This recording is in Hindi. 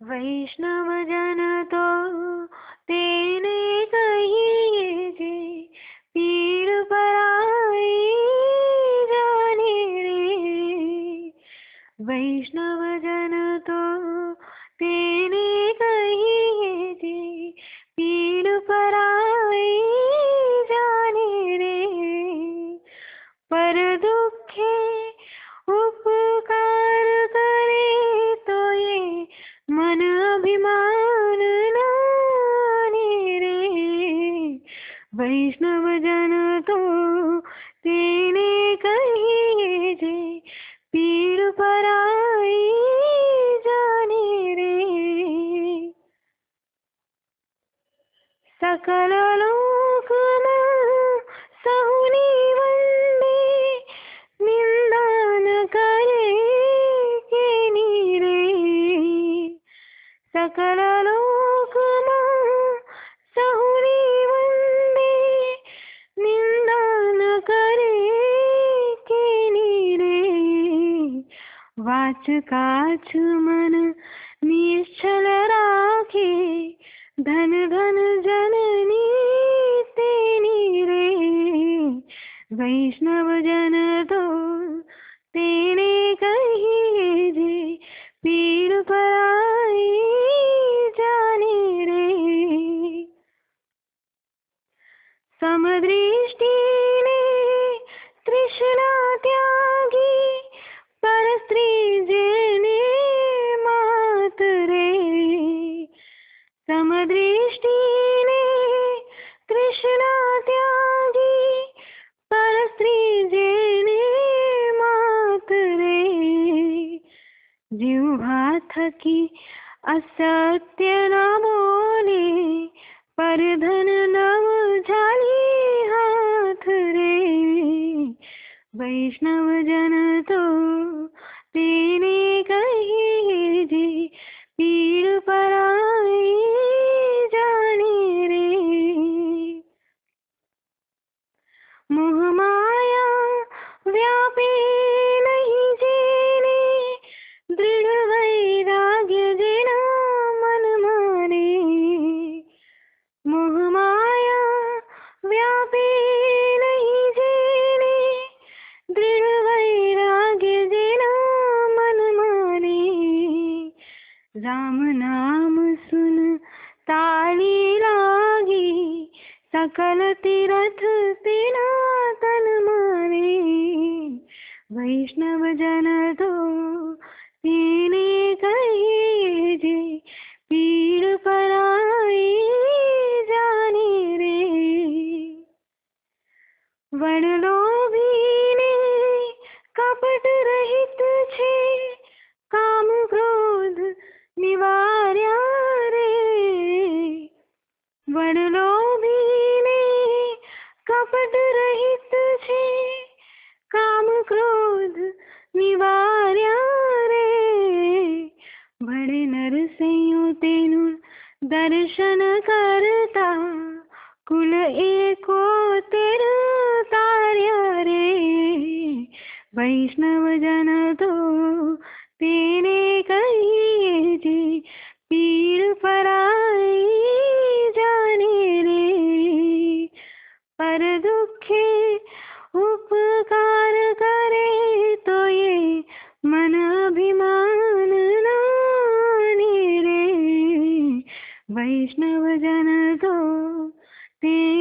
वैष्णवजन तो तेने कहिए जे, पीड़ पराई जाने रे। वैष्णवजन तो तेने कहिए जे, पीड़ पराई जाने रे। पर दुखे उपकार करे तो ये मन अभिमान नाने रे। वैष्णव जन तो तेने कहिए जे, पीड़ पराई जाने रे। सकल लोक सहुनी वंदे, निंदा न करे केनी रे। सकल लोक सहुनी वंदे, निंदा न करे केनी रे। वाच काच मन निश्चल राखे, धन धन जननी तेनी रे। वैष्णव जन तो तेने कहिए जे, पीड़ पराई जाने रे। समदृष्टि ने तृष्णा त्यागी, पर स्त्री जेने मात रे। समदृष्टि ने तृष्णा त्यागी, पर स्त्री जेने मात रे। जिह्वा थकी असत्य न बोले, पर धन नव झाली हाथ रे। वैष्णव जन तो तेने कहिए जे, पीड़ पराई जाने रे। मोह माया व्यापे नहीं जेने, दृढ़ वैराग्य जेना मन माने। मोह माया व्यापे नहीं जेने, दृढ़ वैराग्य जेना मन माने। राम नाम सुन ताली लागी, सकल तीरथ तेना तन माने। वैष्णव जन तो तेने कहिए जे, पीड़ पराई जाने रे। वडलोभी ने कपट रहित छे, काम क्रोध निवार्या रे। वडलोभी ने कपट रहित छे, काम क्रोध निवार्या रे। भड़े नरसैयो तेनु दर्शन करता, कुल एको तेर तार्या रे। वैष्णव जन तो तेने कहिए जे, पीड़ पराई जाने रे। पर दुखे उपकार करे तो ये मन अभिमान नाने रे। वैष्णव जन तो तेने